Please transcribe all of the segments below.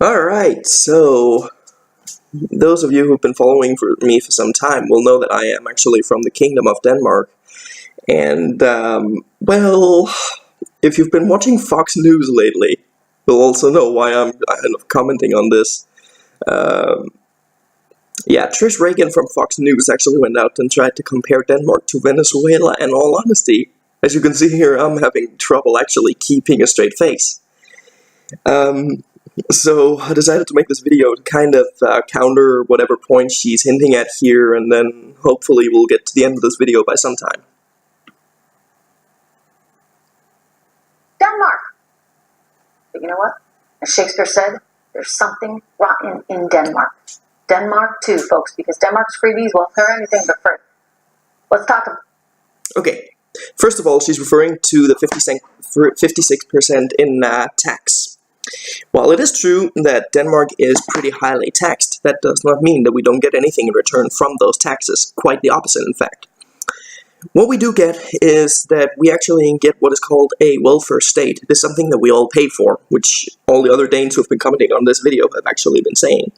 Alright, so those of you who've been following me for some time will know that I am actually from the Kingdom of Denmark. And, well, if you've been watching Fox News lately, you'll also know why I'm kind of commenting on this. Yeah, Trish Regan from Fox News actually went out and tried to compare Denmark to Venezuela, and all honesty, as you can see here, I'm having trouble actually keeping a straight face. So I decided to make this video to kind of counter whatever point she's hinting at here, and then hopefully we'll get to the end of this video by some time. Denmark! But you know what? As Shakespeare said, there's something rotten in Denmark. Denmark too, folks, because Denmark's freebies won't cover anything but free. Let's talk about Okay, first of all, she's referring to the 56% in tax. While it is true that Denmark is pretty highly taxed, that does not mean that we don't get anything in return from those taxes. Quite the opposite, in fact. What we do get is that we actually get what is called a welfare state. It is something that we all pay for, which all the other Danes who have been commenting on this video have actually been saying.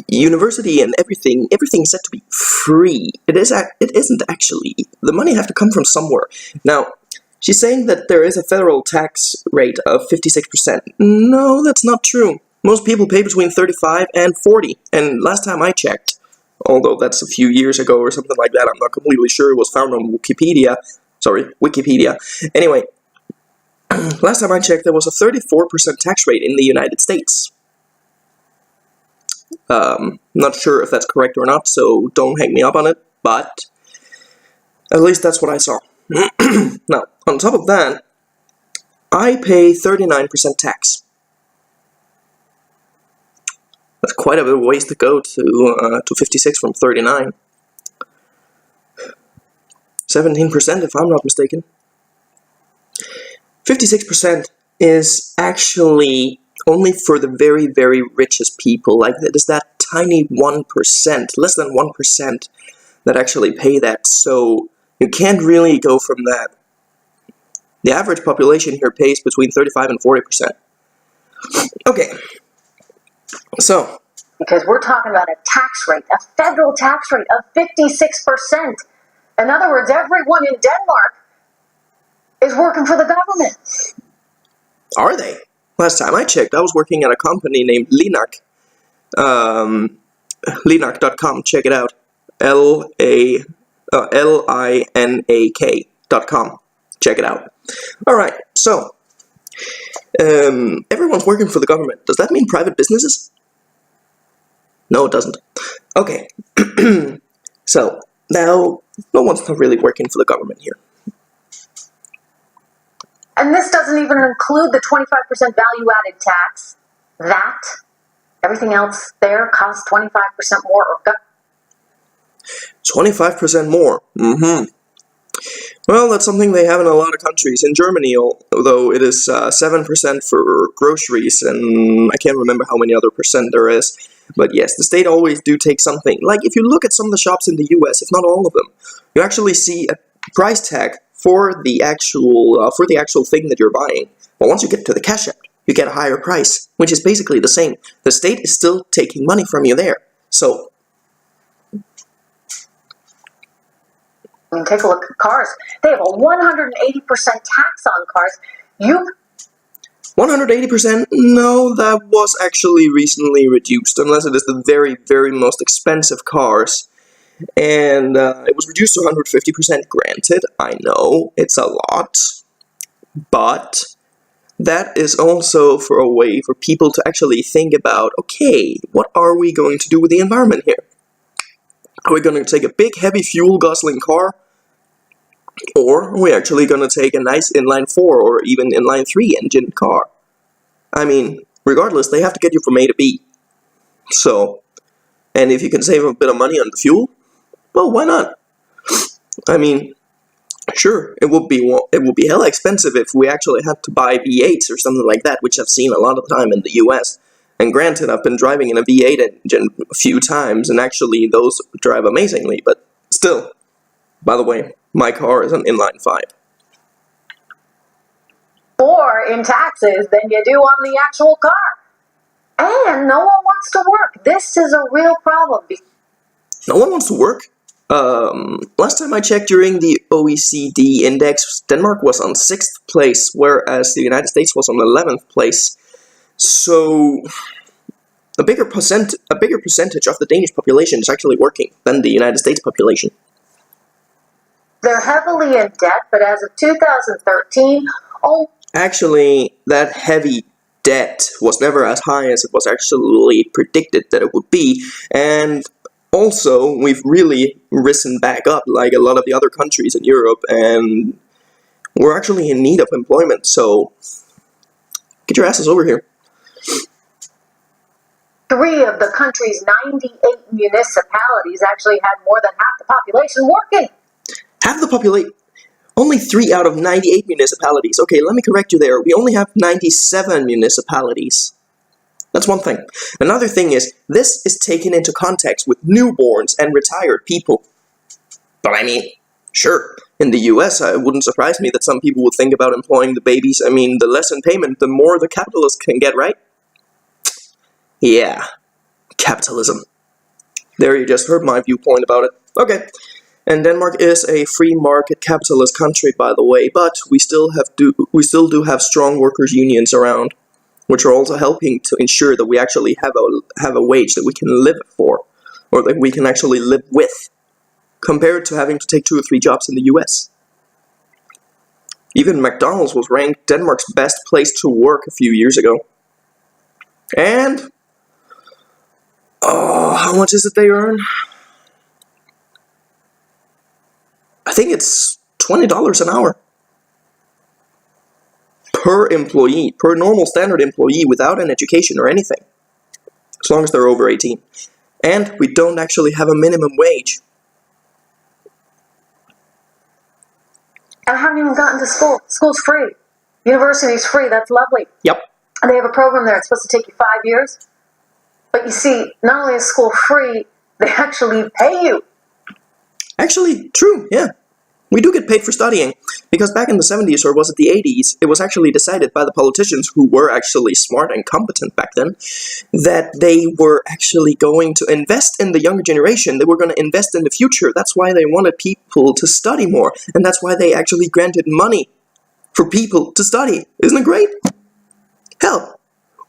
University and everything's said to be free. It isn't actually. The money have to come from somewhere. Now, she's saying that there is a federal tax rate of 56%. No, that's not true. Most people pay between 35 and 40, and last time I checked, although that's a few years ago or something like that, I'm not completely sure, it was found on Wikipedia. Anyway, last time I checked, there was a 34% tax rate in the United States. Not sure if that's correct or not, so don't hang me up on it, but at least that's what I saw. Now, on top of that, I pay 39% tax. That's quite a bit of ways to go to 56 from 39. 17% if I'm not mistaken. 56% is actually only for the very, very richest people. Like, it is that tiny 1%, less than 1%, that actually pay that, so you can't really go from that. The average population here pays between 35 and 40%. Okay, so. because we're talking about a tax rate, a federal tax rate of 56%. In other words, everyone in Denmark is working for the government. Are they? Last time I checked, I was working at a company named Linak. Linak.com, check it out. Linak.com. Check it out. Alright, so, everyone's working for the government. Does that mean private businesses? No, it doesn't. Okay, so, now, no one's not really working for the government here. And this doesn't even include the 25% value-added tax. That, everything else there costs 25% more. 25% more. Well, that's something they have in a lot of countries. In Germany, although it is 7% for groceries, and I can't remember how many other percent there is. But yes, the state always do take something. Like, if you look at some of the shops in the US, if not all of them, you actually see a price tag for the actual thing that you're buying. But once you get to the cash out, you get a higher price, which is basically the same. The state is still taking money from you there. So, I mean, take a look at cars. They have a 180% tax on cars. 180%? No, that was actually recently reduced, unless it is the very, very most expensive cars. And it was reduced to 150%. Granted, I know it's a lot, but that is also for a way for people to actually think about, okay, what are we going to do with the environment here? Are we going to take a big, heavy, fuel-guzzling car? Or are we actually going to take a nice inline 4 or even inline 3 engine car? I mean, regardless, they have to get you from A to B. So, and if you can save a bit of money on the fuel, well, why not? I mean, sure, it would be hella expensive if we actually had to buy V8s or something like that, which I've seen a lot of the time in the US. And granted, I've been driving in a V8 engine a few times, and actually those drive amazingly, but still. By the way, my car is an inline 5. more in taxes than you do on the actual car. And no one wants to work. This is a real problem. No one wants to work? Last time I checked during the OECD index, Denmark was on 6th place, whereas the United States was on 11th place. So, a bigger percentage of the Danish population is actually working than the United States population. They're heavily in debt, but as of 2013, Actually, that heavy debt was never as high as it was actually predicted that it would be, and also, we've really risen back up like a lot of the other countries in Europe, and we're actually in need of employment, so get your asses over here. 3 of the country's 98 municipalities actually had more than half the population working. Half the population? Only 3 out of 98 municipalities. Okay, let me correct you there. We only have 97 municipalities. That's one thing. Another thing is, this is taken into context with newborns and retired people. But I mean, sure, in the US, it wouldn't surprise me that some people would think about employing the babies. I mean, the less in payment, the more the capitalists can get, right? Yeah, capitalism. There you just heard my viewpoint about it. Okay. And Denmark is a free market capitalist country, by the way, but we still do have strong workers' unions around, which are also helping to ensure that we actually have a wage that we can live for, or that we can actually live with, compared to having to take 2 or 3 jobs in the US. Even McDonald's was ranked Denmark's best place to work a few years ago. And how much is it they earn? I think it's $20 an hour. Per employee, per normal standard employee without an education or anything. As long as they're over 18. And we don't actually have a minimum wage. I haven't even gotten to school. School's free. University's free. That's lovely. Yep. And they have a program there. It's supposed to take you 5 years. But you see, not only is school free, they actually pay you. Actually, true, yeah. We do get paid for studying, because back in the 70s, or was it the 80s, it was actually decided by the politicians, who were actually smart and competent back then, that they were actually going to invest in the younger generation. They were going to invest in the future. That's why they wanted people to study more, and that's why they actually granted money for people to study. Isn't it great? Hell,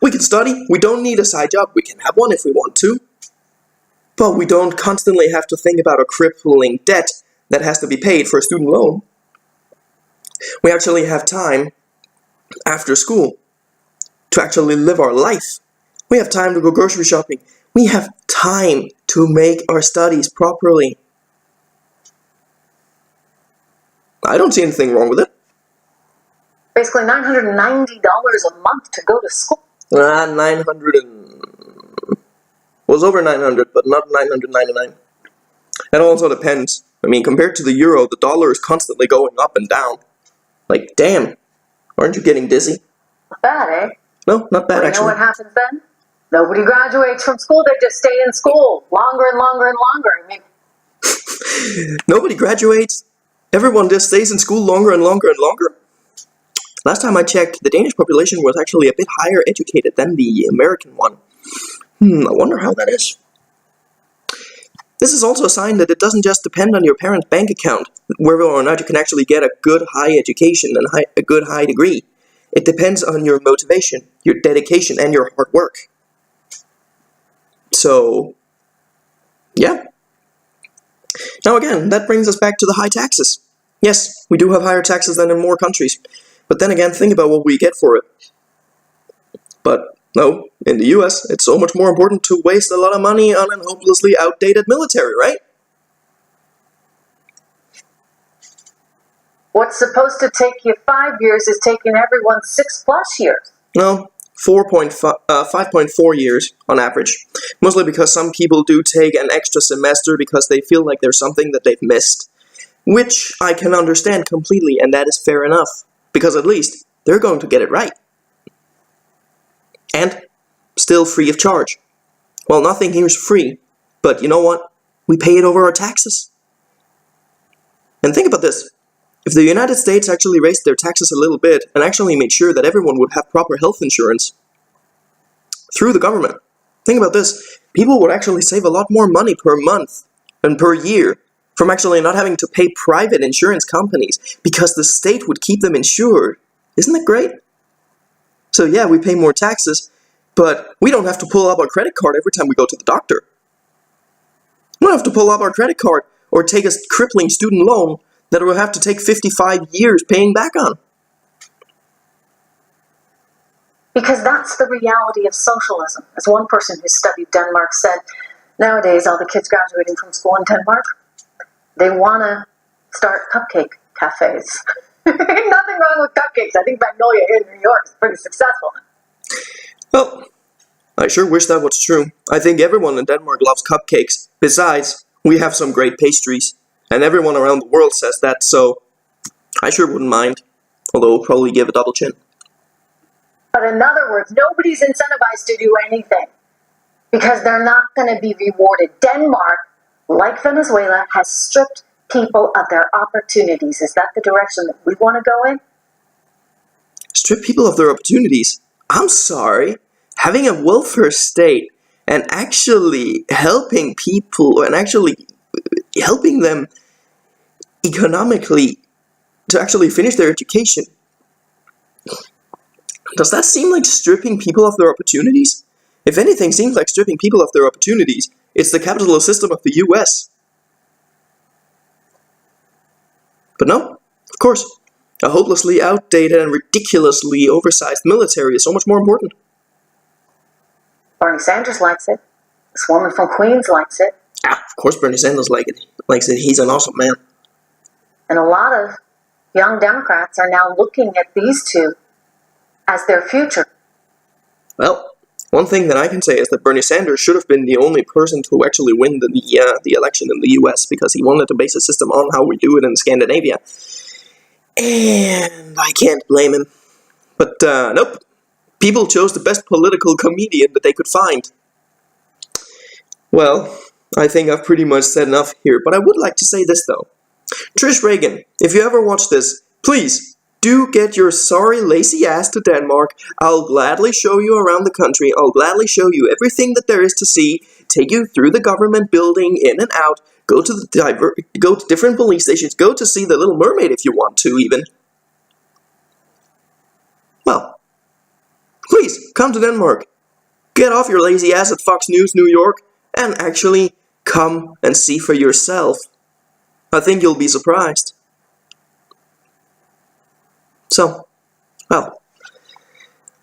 we can study. We don't need a side job. We can have one if we want to. But we don't constantly have to think about a crippling debt that has to be paid for a student loan. We actually have time after school to actually live our life. We have time to go grocery shopping. We have time to make our studies properly. I don't see anything wrong with it. Basically $990 a month to go to school. 900 and... was over 900, but not 999. That also depends. I mean, compared to the euro, the dollar is constantly going up and down. Like, damn. Aren't you getting dizzy? Not bad, eh? No, not bad, actually. You know what happens then? Nobody graduates from school. They just stay in school longer and longer and longer. I mean, nobody graduates. Everyone just stays in school longer and longer and longer. Last time I checked, the Danish population was actually a bit higher educated than the American one. I wonder how that is. This is also a sign that it doesn't just depend on your parents' bank account, whether or not you can actually get a good high education and a good high degree. It depends on your motivation, your dedication, and your hard work. So, yeah. Now again, that brings us back to the high taxes. Yes, we do have higher taxes than in more countries, but then again, think about what we get for it. But no, in the US, it's so much more important to waste a lot of money on an hopelessly outdated military, right? What's supposed to take you 5 years is taking everyone 6+ years. No, 5.4 years on average. Mostly because some people do take an extra semester because they feel like there's something that they've missed. Which I can understand completely, and that is fair enough. Because at least, they're going to get it right. And still free of charge. Well, nothing here is free, but you know what? We pay it over our taxes. And think about this. If the United States actually raised their taxes a little bit and actually made sure that everyone would have proper health insurance through the government, think about this, people would actually save a lot more money per month and per year from actually not having to pay private insurance companies because the state would keep them insured. Isn't that great? So yeah, we pay more taxes, but we don't have to pull up our credit card every time we go to the doctor. We don't have to pull up our credit card or take a crippling student loan that we'll have to take 55 years paying back on. Because that's the reality of socialism. As one person who studied Denmark said, nowadays all the kids graduating from school in Denmark, they want to start cupcake cafes. Nothing wrong with cupcakes. I think Magnolia here in New York is pretty successful. Well, I sure wish that was true. I think everyone in Denmark loves cupcakes. Besides, we have some great pastries. And everyone around the world says that, so I sure wouldn't mind. Although we'll probably give a double chin. But in other words, nobody's incentivized to do anything because they're not going to be rewarded. Denmark, like Venezuela, has stripped people of their opportunities. Is that the direction that we want to go in? Strip people of their opportunities? I'm sorry. Having a welfare state and actually helping people and actually helping them economically to actually finish their education. Does that seem like stripping people of their opportunities? If anything seems like stripping people of their opportunities, it's the capitalist system of the US. But no, of course, a hopelessly outdated and ridiculously oversized military is so much more important. Bernie Sanders likes it. This woman from Queens likes it. Of course Bernie Sanders likes it. He's an awesome man. And a lot of young Democrats are now looking at these two as their future. Well, one thing that I can say is that Bernie Sanders should have been the only person to actually win the election in the US because he wanted to base a system on how we do it in Scandinavia. And I can't blame him. But nope. People chose the best political comedian that they could find. Well, I think I've pretty much said enough here, but I would like to say this though. Trish Regan, if you ever watch this, please do get your sorry lazy ass to Denmark. I'll gladly show you around the country. I'll gladly show you everything that there is to see. Take you through the government building, in and out. Go to different police stations. Go to see the Little Mermaid if you want to, even. Well, please come to Denmark. Get off your lazy ass at Fox News New York and actually come and see for yourself. I think you'll be surprised. So, well,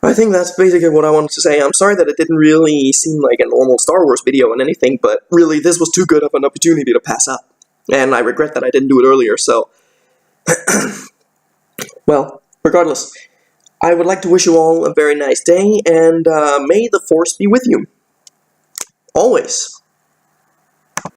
I think that's basically what I wanted to say. I'm sorry that it didn't really seem like a normal Star Wars video and anything, but really this was too good of an opportunity to pass up. And I regret that I didn't do it earlier, so... Well, regardless, I would like to wish you all a very nice day, and may the Force be with you. Always.